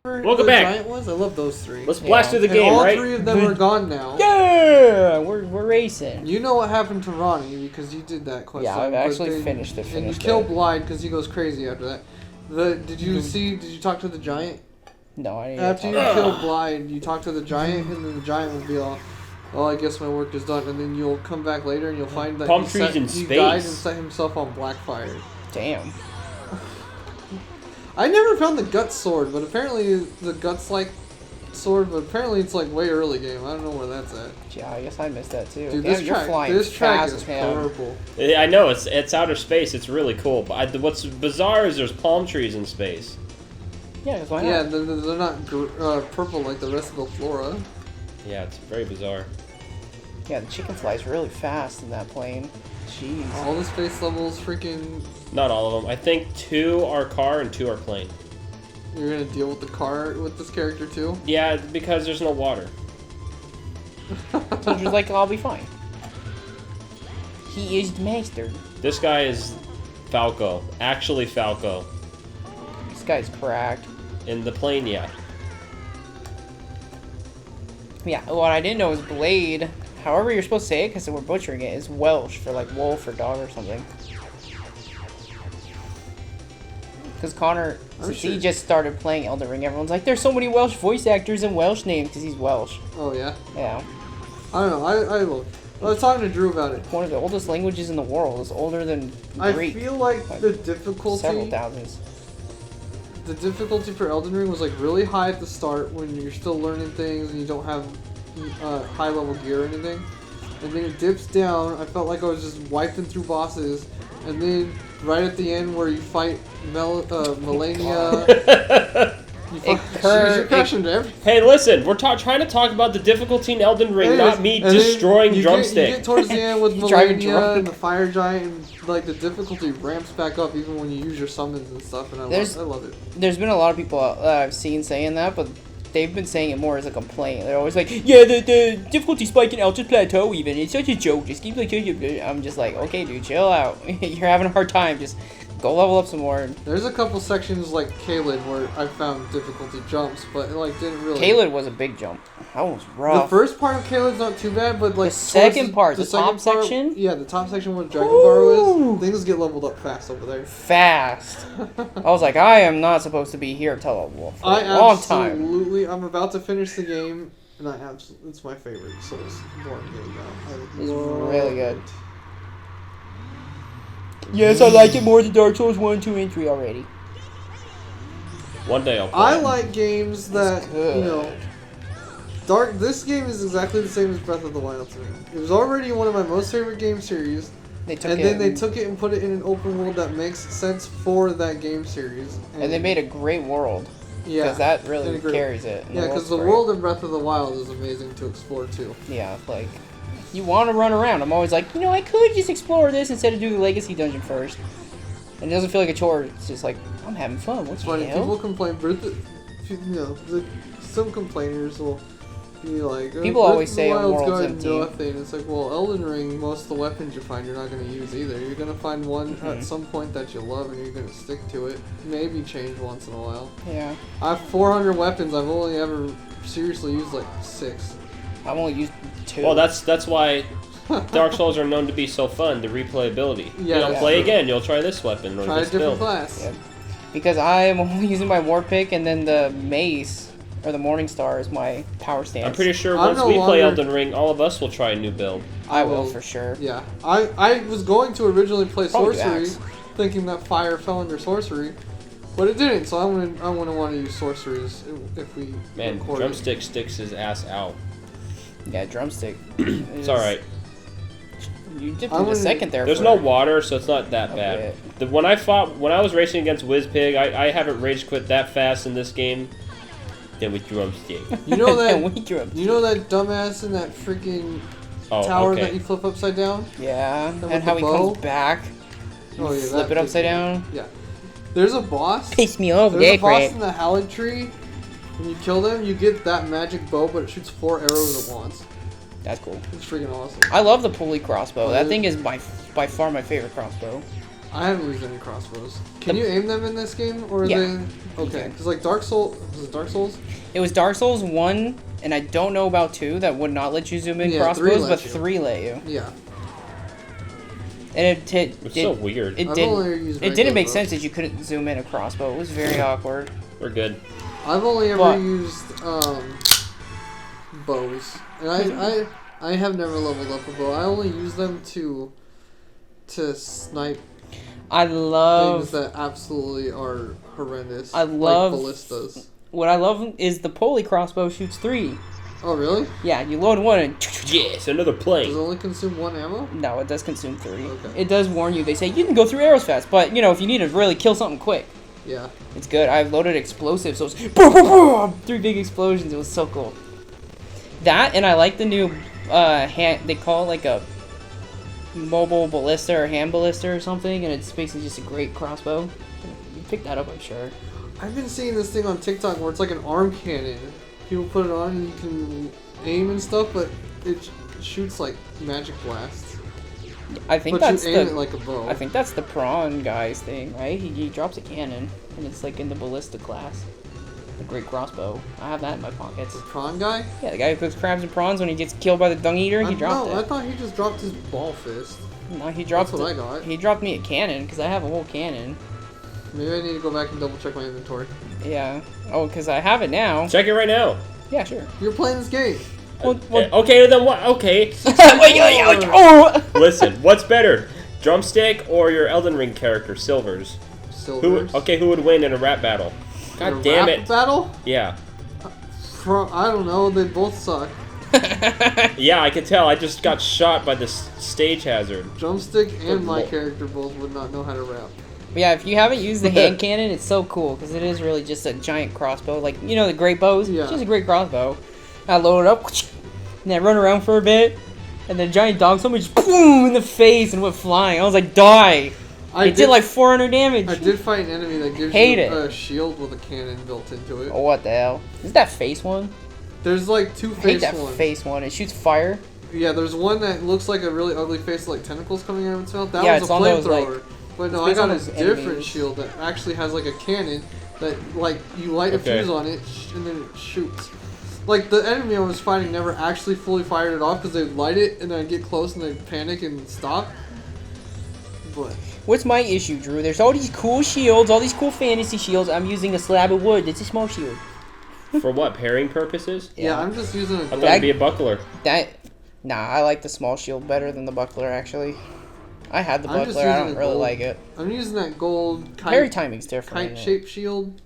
Welcome back. Giant was? I love those three. Let's blast through the game, all right? All three of them are gone now. Yeah, we're racing. You know what happened to Ronnie because you did that quest. Yeah, I've actually finished it. And you kill Blind because he goes crazy after that. Did you talk to the giant? No, I didn't. After you kill Blind, you talk to the giant, and then the giant will be all, "Oh, I guess my work is done." And then you'll come back later, and you'll find that he died and set himself on Blackfire. Damn. I never found the Guts sword, but apparently the Guts-like sword, but apparently it's like way early game. I don't know where that's at. Yeah, I guess I missed that too. Dude, Damn, this track is purple. I know, it's outer space. It's really cool. But what's bizarre is there's palm trees in space. Yeah, why not? Yeah, they're not purple like the rest of the flora. Yeah, it's very bizarre. Yeah, the chicken flies really fast in that plane. Jeez. All the space levels freaking... Not all of them. I think 2 are car and 2 are plane. You're gonna deal with the car with this character too? Yeah, because there's no water. Soldier's like, I'll be fine. He is the master. This guy is Falco. Actually Falco. This guy's cracked. In the plane, yeah. Yeah, what I didn't know is Blade, however you're supposed to say it, because we're butchering it, is Welsh for like wolf or dog or something. Because Connor, since he just started playing Elden Ring, everyone's like, there's so many Welsh voice actors and Welsh names because he's Welsh. Oh, yeah? Yeah. I don't know. I was talking to Drew about it. One of the oldest languages in the world. It's older than Greek. I feel like the difficulty... Several thousands. The difficulty for Elden Ring was like really high at the start when you're still learning things and you don't have high level gear or anything. And then it dips down. I felt like I was just wiping through bosses. And then right at the end where you fight Melania... You're crashing to everything. Hey, listen, we're trying to talk about the difficulty in Elden Ring, not me destroying Drumstick. You get towards the end with Melania and the Fire Giant, and like the difficulty ramps back up even when you use your summons and stuff, and I love it. There's been a lot of people that I've seen saying that, but they've been saying it more as a complaint. They're always like, yeah, the difficulty spike in Altered Plateau even, it's such a joke, this game's like... I'm just like, okay, dude, chill out. You're having a hard time, just... go level up some more. There's a couple sections like Caelid where I found difficulty jumps, but it like didn't really... Caelid was a big jump. That was rough. The first part of Caelid's not too bad, but like... The second part, the top section? Yeah, the top section where Dragon Barrow is, things get leveled up fast over there. Fast. I was like, I am not supposed to be here for a long time. Absolutely, I'm about to finish the game, and it's my favorite Soulsborne game now. It's really good. Yes, I like it more than Dark Souls 1, 2, and 3 already. One day I'll play. I like games that, you know... This game is exactly the same as Breath of the Wild to me. It was already one of my most favorite game series. They took it and put it in an open world that makes sense for that game series. And they made a great world. Yeah. Because that really carries it. Yeah, because the world of Breath of the Wild is amazing to explore too. Yeah, like... You want to run around. I'm always like, I could just explore this instead of doing the Legacy Dungeon first. And it doesn't feel like a chore. It's just like, I'm having fun. What's funny? People complain, some complainers will be like, people always say a world's empty. Nothing. It's like, well, Elden Ring, most of the weapons you find, you're not going to use either. You're going to find one at some point that you love, and you're going to stick to it. Maybe change once in a while. Yeah. I have 400 weapons. I've only ever seriously used like 6. I've only used 2. Well, that's why Dark Souls are known to be so fun, the replayability. Yeah, you'll play again, you'll try this weapon. Or try this a different build. class. Yeah. Because I am only using my War Pick, and then the Mace, or the Morning Star, is my power stance. I'm pretty sure once we play Elden Ring, all of us will try a new build. I will, for sure. Yeah. I was going to originally play Sorcery, thinking that fire fell under Sorcery. But it didn't, so I'm gonna want to use Sorceries if we Drumstick sticks his ass out. Yeah, Drumstick. It's alright. You dipped in a second there. There's no water, so it's not that bad. When I was racing against WizPig, I haven't rage quit that fast in this game. Then with Drumstick. You know that dumbass in that freaking tower that you flip upside down? Yeah, and how he comes back. You flip it upside down? Yeah. There's a boss. Piss me off, There's a boss in the Hallowed Tree. When you kill them, you get that magic bow, but it shoots 4 arrows at once. That's cool. It's freaking awesome. I love the pulley crossbow. That thing is by far my favorite crossbow. I haven't used any crossbows. Can you aim them in this game, or are they? Okay, because like Dark Souls, was it Dark Souls? It was Dark Souls 1, and I don't know about 2 that would not let you zoom in crossbows, but 3 let you. Yeah. And it's so weird. It didn't make sense that you couldn't zoom in a crossbow. It was very awkward. We're good. I've only ever used bows, and I have never leveled up a bow. I only use them to snipe. I love things that absolutely are horrendous. I love like ballistas. What I love is the pulley crossbow shoots 3. Oh really? Yeah, you load 1 and yes, another plane. Does it only consume 1 ammo? No, it does consume 3. Okay. It does warn you. They say you can go through arrows fast, but you know if you need to really kill something quick. Yeah. It's good. I've loaded explosives, so it's boom, boom, boom, 3 big explosions. It was so cool. That, and I like the new they call it like a mobile ballista or hand ballista or something, and it's basically just a great crossbow. You pick that up, I'm sure. I've been seeing this thing on TikTok where it's like an arm cannon. People put it on and you can aim and stuff, but it shoots like magic blasts. I think but that's you aim it like a bow. I think that's the prawn guy's thing, right? He drops a cannon, and it's like in the ballista class. A great crossbow. I have that in my pockets. The prawn guy? Yeah, the guy who cooks crabs and prawns when he gets killed by the dung eater, he dropped it. I thought he just dropped his ball fist. No, he dropped. That's what I got. He dropped me a cannon because I have a whole cannon. Maybe I need to go back and double check my inventory. Yeah. Oh, because I have it now. Check it right now. Yeah, sure. You're playing this game. Okay, then what? Okay. Listen, what's better, drumstick or your Elden Ring character, Silvers? Silvers. Who would win in a rap battle? God damn it! Battle? Yeah. I don't know. They both suck. Yeah, I can tell. I just got shot by this stage hazard. Drumstick and my character both would not know how to rap. But yeah, if you haven't used the hand cannon, it's so cool because it is really just a giant crossbow. Like, you know, the great bows? Yeah. It's just a great crossbow. I load it up, and then run around for a bit, and then giant dog somebody just boom in the face and went flying. I was like, die! It did like 400 damage. I did fight an enemy that gives you a shield with a cannon built into it. Oh, what the hell? Is that face one? There's like 2 face ones. I hate that face one. It shoots fire. Yeah, there's one that looks like a really ugly face with like tentacles coming out of its mouth. That was a flamethrower. But no, I got a different shield that actually has like a cannon that like you light a fuse on it and then it shoots. Like the enemy I was fighting never actually fully fired it off because they'd light it and then I'd get close and they'd panic and stop. But what's my issue, Drew? There's all these cool shields, all these cool fantasy shields. I'm using a slab of wood. It's a small shield. For what, pairing purposes? Yeah, I'm just using a I thought it'd be a buckler. Nah, I like the small shield better than the buckler, actually. I had the buckler, I don't really like it. I'm using that gold parry timing's different. Kite-shaped shield.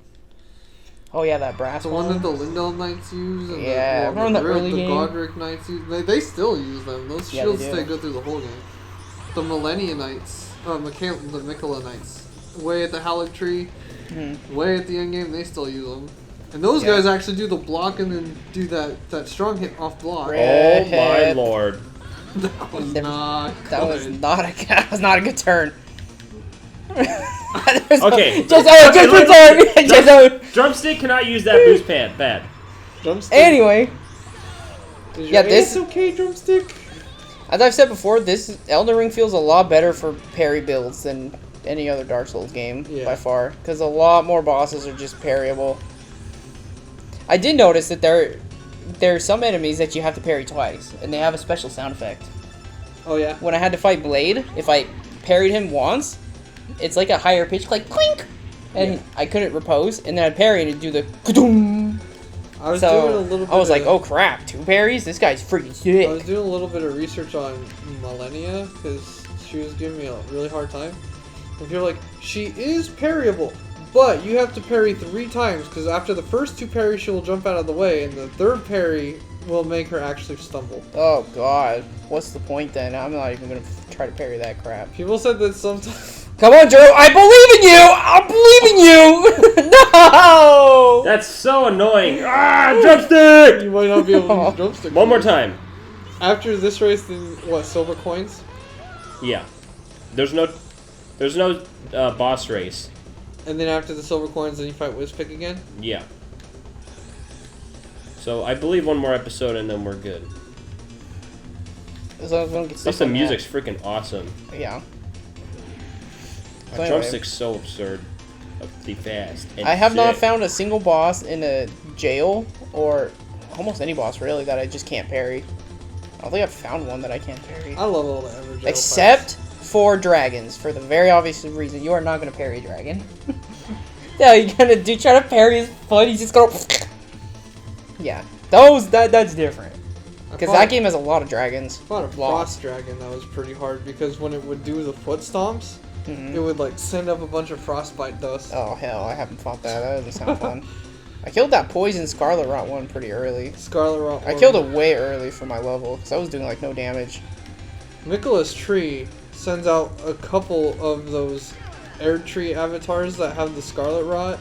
Oh yeah, that brass one. The one that the Lindell Knights use. And yeah, the early game. Godric Knights use. They still use them. Those shields stay good through the whole game. The Millennia Knights, the Mikola Knights, way at the Halleck Tree, way at the end game, they still use them. And those guys actually do the block and then do that strong hit off block. Oh my lord. That was not good. That was not a good turn. Okay. Drumstick cannot use that boost pad. Bad. Drumstick. Anyway. Yeah, this is okay, Drumstick. As I've said before, this Elden Ring feels a lot better for parry builds than any other Dark Souls game by far, because a lot more bosses are just parryable. I did notice that there are some enemies that you have to parry twice, and they have a special sound effect. Oh yeah. When I had to fight Blade, if I parried him once, it's like a higher pitch, like clink, and I couldn't repose, and then I'd parry and it'd do the ka-doom. I was doing a little bit. I was like, oh crap, 2 parries? This guy's freaking sick. I was doing a little bit of research on Millennia because she was giving me a really hard time. And you're like, she is parryable, but you have to parry 3 times because after the first 2 parries, she will jump out of the way, and the 3rd parry will make her actually stumble. Oh god, what's the point then? I'm not even gonna try to parry that crap. People said that sometimes. Come on, Drew! I believe in you! I believe in you! No! That's so annoying. Ah, drumstick! You might not be able to use drumstick. One more time. After this race, then what? Silver coins? Yeah. There's no boss race. And then after the silver coins, then you fight Wizpick again? Yeah. So I believe one more episode and then we're good. As long as we don't get stuck Plus the on music's freaking awesome. Yeah. So anyway. Drumstick's so absurd. The fast. And I have not sick. found a single boss in a jail, or almost any boss really, that I just can't parry. I don't think I've found one that I can't parry. I love all the ever jail Except for dragons, for the very obvious reason you are not going to parry a dragon. Yeah, you're gonna do try to parry his foot, he's just gonna. Yeah, that's different. Because that game has a lot of dragons. I fought a frost dragon that was pretty hard because when it would do the foot stomps, it would like send up a bunch of frostbite dust. Oh hell, I haven't fought that. That doesn't sound fun. I killed that poison Scarlet Rot one pretty early. Scarlet Rot. I killed it way early for my level because I was doing like no damage. Nicholas Tree sends out a couple of those air tree avatars that have the Scarlet Rot.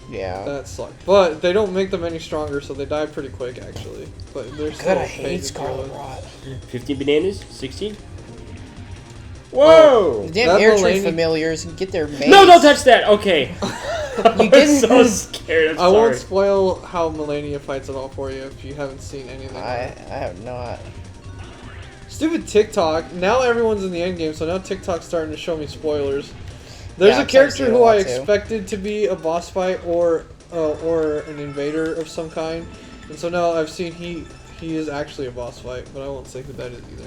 Yeah. That suck. But they don't make them any stronger, so they die pretty quick actually. But they're still God, I a pain hate to Scarlet deal with. Rot. 15 bananas? 16? Whoa! The damn That air tree Mulaney- familiars get their mace. No, don't touch that! Okay. You I'm didn't- so scared. I'm I won't sorry. spoil how Melania fights it all for you if you haven't seen anything. I have not. Stupid TikTok. Now everyone's in the end game, so now TikTok's starting to show me spoilers. There's Yeah, a I'm character starting to who see a I lot, too. expected to be a boss fight or an invader of some kind, and so now I've seen he is actually a boss fight, but I won't say who that is either.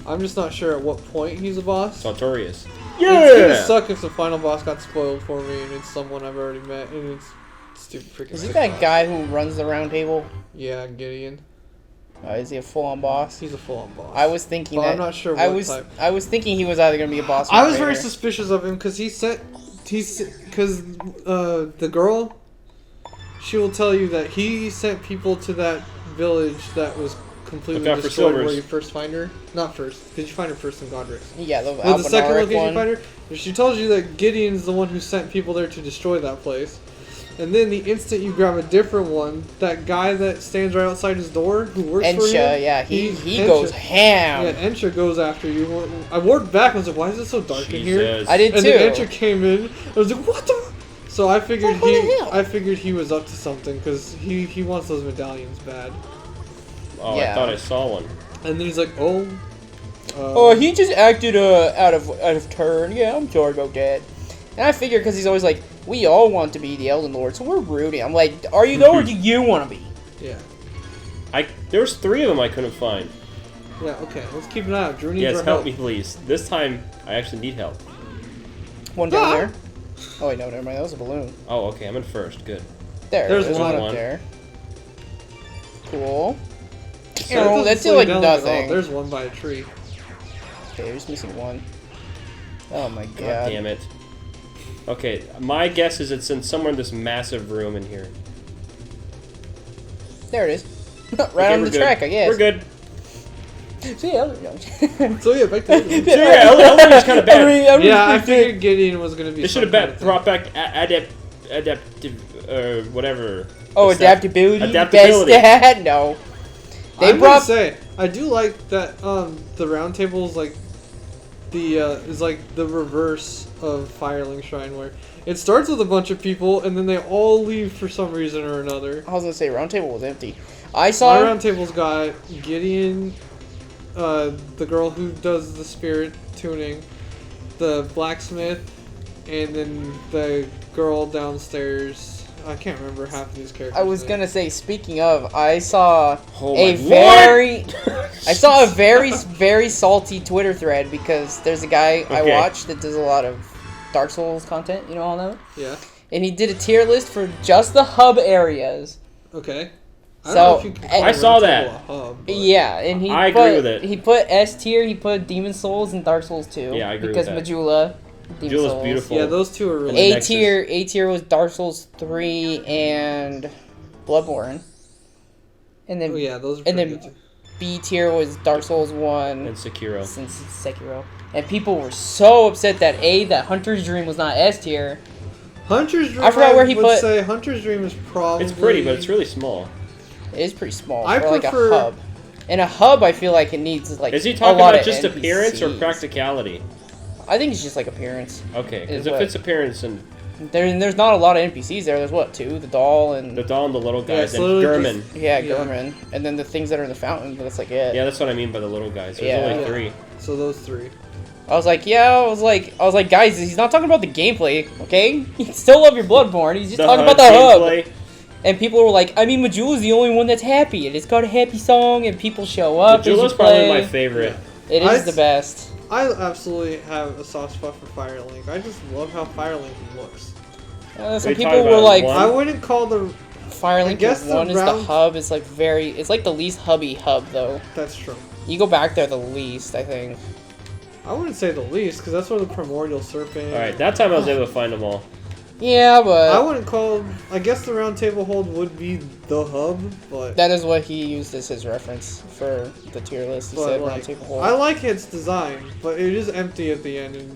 I'm just not sure at what point he's a boss. Sartorius. It's gonna Yeah! suck if the final boss got spoiled for me and it's someone I've already met and it's stupid freaking. Is it TikTok. that guy who runs the round table? Yeah, Gideon. Is he a full-on boss? He's a full-on boss. I was thinking But that. I'm not sure I what was type. I was thinking he was either gonna be a boss. Or I a was very raider. suspicious of him because the girl, she will tell you that he sent people to that village that was completely Look out for destroyed silvers. where you first find her. Not first, because you find her first in Godric's. Yeah, the But the second Albanaric location you one. find her, she tells you that Gideon's the one who sent people there to destroy that place. And then the instant you grab a different one, that guy that stands right outside his door, who works for him, Ensha, yeah, he Ensha- goes ham. Yeah, Ensha goes after you. I walked back and was like, why is it so dark in here? Jesus. I did And too. then Ensha came in. I was like, what the? So I figured What the hell? I figured he was up to something because he wants those medallions bad. Oh, Yeah. I thought I saw one. And then he's like, oh. Oh, he just acted out of turn. Yeah, I'm sorry about that. And I figure because he's always like, we all want to be the Elden Lord, so we're rooting. I'm like, are you though, or do you want to be? Yeah. There was 3 of them I couldn't find. Yeah. Okay. Let's keep an eye out. Drew needs Yes, our help me, please. This time, I actually need help. One down Ah! there. Oh wait, no, never mind. That was a balloon. Oh, okay, I'm in first. Good. There's There's one. one up there. Cool. That Oh, doesn't that's slow like you down at all. nothing. There's one by a tree. Okay, you're just missing one. Oh my God god. damn it. Okay, my guess is it's in somewhere in this massive room in here. There it is. right Okay, on we're the good. track, I guess. We're good. See, Elden. No. So yeah, back to Elden. So yeah, Elden is kind of bad. Yeah, I figured Gideon was gonna be. They should some have kind of thing. brought back adaptive, whatever. Oh, What's that? adaptability. Adaptability. Best stat? No. They I'm brought. gonna say I do like that. The round table is like is like the reverse of Firelink Shrine, where it starts with a bunch of people and then they all leave for some reason or another. I was gonna say round table was empty. I My saw. round table's got Gideon, the girl who does the spirit tuning, the blacksmith, and then the girl downstairs. I can't remember half of these characters. I was gonna say. Speaking of, I saw Oh a my- very. I saw a very salty Twitter thread because there's a guy I Okay. watch that does a lot of Dark Souls content. You know all that. Yeah. And he did a tier list for just the hub areas. Okay. I So, don't know if you can call I a saw round that. table a hub, but- Yeah, and he I put, agree with it. He put S tier, he put Demon Souls and Dark Souls 2. Yeah, I agree with because that. Majula, Demon Majula's Souls. beautiful. Yeah, those two are And really. the A tier was Dark Souls 3 and Bloodborne. And then Oh yeah, those are and pretty then- good too. B tier was Dark Souls 1 And Sekiro. since it's Sekiro. And people were so upset that that Hunter's Dream was not S tier. Hunter's Dream. I forgot where he would put- say Hunter's Dream is probably. It's pretty, but it's really small. It is pretty small I for like a prefer- hub. In a hub, I feel like it needs like Is he a talking lot about of just appearance or NPCs. practicality? I think it's just like appearance. Okay, Is because if what? it's appearance and There's not a lot of NPCs there. There's what, 2? The doll and the doll and the little Yeah, guys it's and literally Gurman. yeah, Yeah. Gorman, and then the things that are in the fountain. But that's like it. Yeah, that's what I mean by the little guys. There's Yeah. only Yeah. 3. So those three. I was like, guys, he's not talking about the gameplay, okay? You still love your Bloodborne. He's just talking about the gameplay. hub. And people were like, I mean, Majula's the only one that's happy, and it's got a happy song, and people show up. Majula's probably my favorite. It is the best. I absolutely have a soft spot for Firelink. I just love how Firelink looks. Some people were like, I wouldn't call the Firelink 1 is the hub. It's like it's like the least hubby hub though. That's true. You go back there the least, I think. I wouldn't say the least, because that's where the Primordial Serpent. Alright, that time I was able to find them all. Yeah, but I wouldn't call. I guess the Round Table Hold would be the hub, but that is what he used as his reference for the tier list. He said Round Table Hold. I like its design, but it is empty at the end, and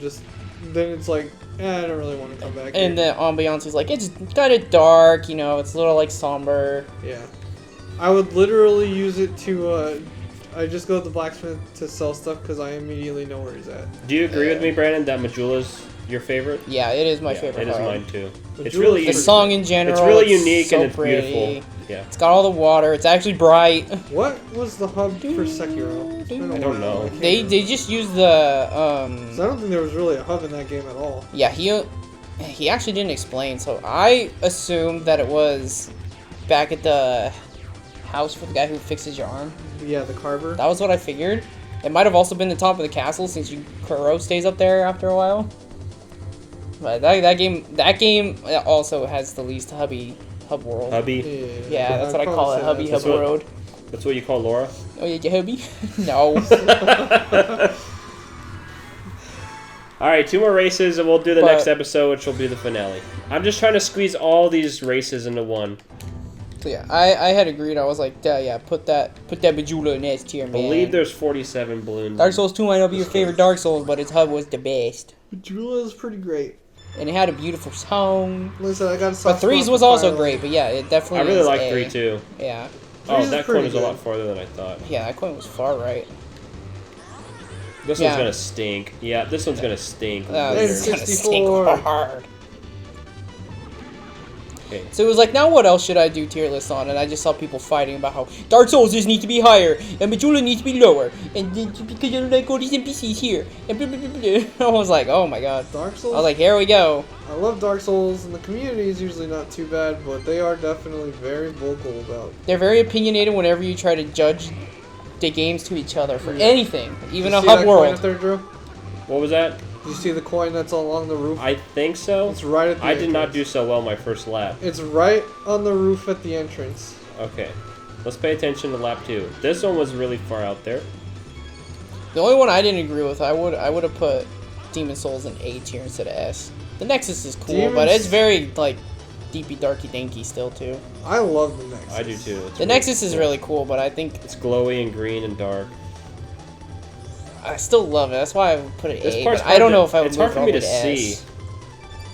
then it's like, I don't really want to come back. And the ambiance is like, it's kind of dark, you know, it's a little like somber. Yeah, I would literally use it to. I just go to the blacksmith to sell stuff because I immediately know where he's at. Do you agree with me, Brandon, that Majula's your favorite? Yeah, it is my favorite. It is mine too. It's really the song in general. It's really unique so and it's pretty. beautiful. Yeah. It's got all the water. It's actually bright. What was the hub for Sekiro? It's been a I don't while. know. They just used the 'Cause I don't think there was really a hub in that game at all. Yeah, he actually didn't explain. So I assumed that it was back at the house for the guy who fixes your arm. Yeah, the carver. That was what I figured. It might have also been the top of the castle since Kuro stays up there after a while. But that game also has the least hub world. Hubby? Yeah, that's what I call it, hub world. That's what you call Laura? Oh yeah, hubby? No. Alright, 2 more races and we'll do the next episode, which will be the finale. I'm just trying to squeeze all these races into one. So yeah, I had agreed. I was like, yeah, put that Bajula in S tier, man. I believe there's 47 balloons. Dark Souls 2 might not be your favorite Dark Souls, but its hub was the best. Bajula is pretty great. And it had a beautiful song. Listen, I got a But 3's was also great, but yeah, it definitely I really is like 3 too. Yeah. Oh, that coin was a lot farther than I thought. Yeah, that coin was far right. This one's gonna stink. Yeah, this one's gonna stink. It's gonna 64. stink hard. Okay. So it was like, now what else should I do tier lists on? And I just saw people fighting about how Dark Souls just need to be higher and Majula needs to be lower, and because I don't like all these NPCs here, and blah, blah, blah, blah. I was like, oh my god. Dark Souls. I was like, here we go. I love Dark Souls, and the community is usually not too bad, but they are definitely very vocal about. They're very opinionated whenever you try to judge the games to each other for anything, even a hub world. There, Drew? What was that? Did you see the coin that's along the roof? I think so. It's right at the I did not do so well my first lap. It's right on the roof at the entrance. Okay. Let's pay attention to lap 2. This one was really far out there. The only one I didn't agree with, I would have put Demon Souls in A tier instead of S. The Nexus is cool, but it's very like deepy darky dinky still too. I love the Nexus. I do too. It's the Nexus is really cool, but I think it's glowy and green and dark. I still love it. That's why I would put it This A. part's But I don't know if I would it's move hard it all for me the to way to see. S.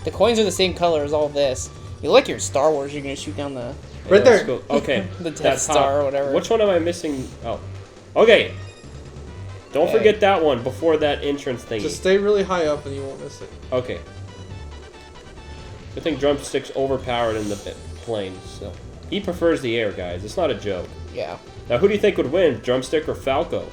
The coins are the same color as all this. You like your Star Wars, you're gonna shoot down the Right there. Cool. Okay. the Death That's Star or whatever. Which one am I missing? Oh. Okay. Don't forget that one before that entrance thingy. Just stay really high up and you won't miss it. Okay. I think Drumstick's overpowered in the planes. So. He prefers the air, guys. It's not a joke. Yeah. Now, who do you think would win, Drumstick or Falco?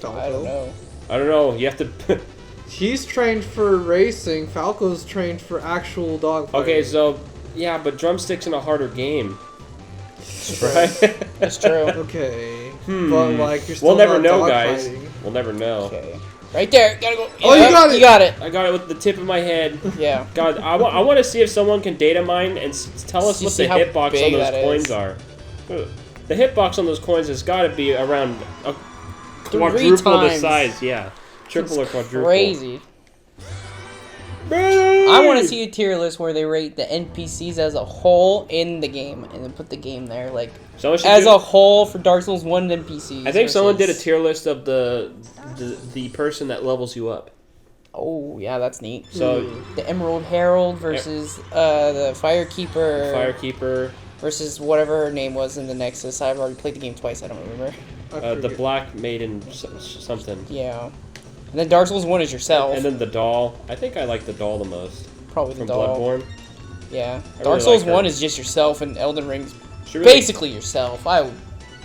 I don't know. I don't know. You have to... He's trained for racing. Falco's trained for actual dogfighting. Okay, so... Yeah, but Drumstick's in a harder game. Right? That's true. Okay. But, like, you're still We'll never not know, guys. dogfighting. We'll never know. Okay. Right there. Gotta go. Oh, you got it! You got it. I got it with the tip of my head. Yeah. God, I want to see if someone can data mine and tell us You what see the how hitbox big on those that coins is. are. The hitbox on those coins has got to be around a 3 quadruple the times. size. Yeah. Triple or quadruple. Crazy. I want to see a tier list where they rate the NPCs as a whole in the game and then put the game there, like as a whole for Dark Souls 1 NPCs. I think someone did a tier list of the person that levels you up. Oh yeah, that's neat. So the Emerald Herald versus the Firekeeper. Firekeeper versus whatever her name was in the Nexus. I've already played the game twice. I don't remember. the Black Maiden something. Yeah. And then Dark Souls 1 is yourself. And then the doll. I think I like the doll the most. Probably the from doll. Bloodborne. Yeah. I Dark really Souls like her. 1 is just yourself, and Elden Ring's She really, basically yourself. I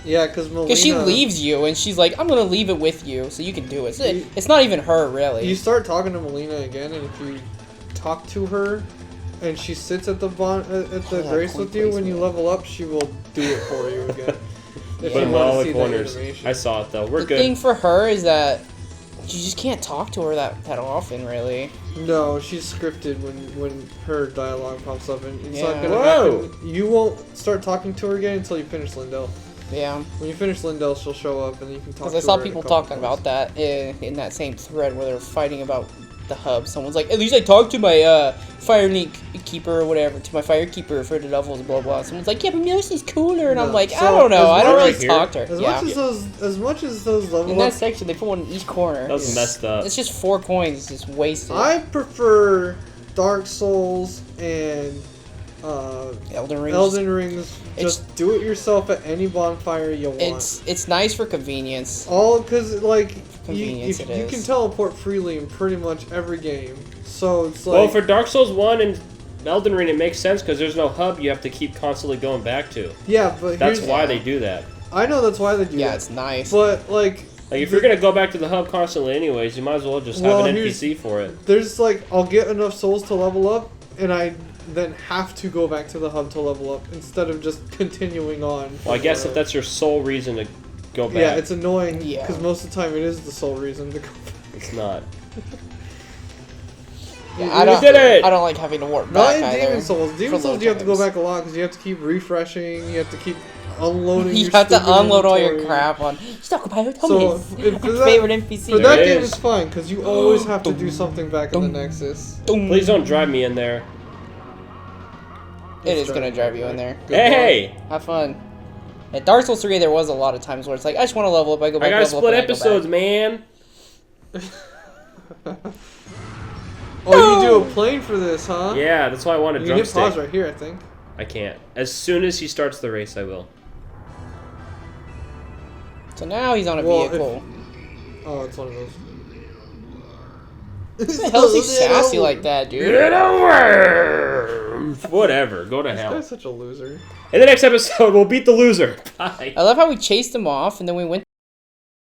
Yeah, because Melina... Because she leaves you, and she's like, I'm going to leave it with you, so you can do it. So it's not even her, really. You start talking to Melina again, and if you talk to her, and she sits at the grace with you, when you level up, she will do it for you again. If Put you in want all to the see corners. that animation. I saw it though. We're The good. thing for her is that you just can't talk to her that often, really. No, she's scripted when her dialogue pops up, and it's not Yeah. gonna Whoa. happen. You won't start talking to her again until you finish Lindell. Yeah. When you finish Lindell, she'll show up, and you can talk to her. Because I saw in a people couple talking points. about that in that same thread where they were fighting about the hub. Someone's like, at least I talked to my fire keeper or whatever, to my fire keeper for the levels, blah blah. Someone's like, yeah, but Mercy's cooler, and No. I'm like, I So, don't know, as I don't much really as- talk to her. As Yeah. much as those level In that up, section, they put one in each corner. That was messed up. It's just 4 coins, just wasted. I prefer Dark Souls and Elden Ring. Elden Rings. Just do it yourself at any bonfire you want. It's nice for convenience. All because like Convenience you it can is. teleport freely in pretty much every game. So it's like Well, for Dark Souls 1 and Elden Ring, it makes sense because there's no hub you have to keep constantly going back to. yeah, but That's here's, why they do that. I know that's why they do Yeah, that. it's nice. But like Like, if you're gonna go back to the hub constantly anyways, you might as well just have Well, an here's- NPC for it. there's like I'll get enough souls to level up, and I then have to go back to the hub to level up instead of just continuing on. Well, I guess from if that's your sole reason to go back, yeah, it's annoying Yeah. because most of the time it is the sole reason to go back. it's not. Yeah, I don't, did it! I don't like having to warp Not back in either. Demon Souls. Demon For Souls, low you have to go times. back a lot because you have to keep refreshing. You have to keep unloading. You your have to stupid unload all your inventory. crap on Stockpile So, Thomas. if- for My that- favorite NPC. For There that it game, is. it's fine because you always have to do something back in the Nexus. Please don't drive me in there. It is gonna drive you in there. Good Hey! Have fun. At Dark Souls 3, there was a lot of times where it's like, I just want to level up. I go back. I gotta level up, split and I go episodes, back. man. Oh, you do a plane for this, huh? Yeah, that's why I want a You can hit drumstick. pause right here, I think. I can't. As soon as he starts the race, I will. So now he's on a Well, vehicle. Oh, it's one of those. What the hell is he sassy like that, dude? Get over! Whatever, go to This hell. guy's such a loser. In the next episode, we'll beat the loser. Bye. I love how we chased him off, and then we went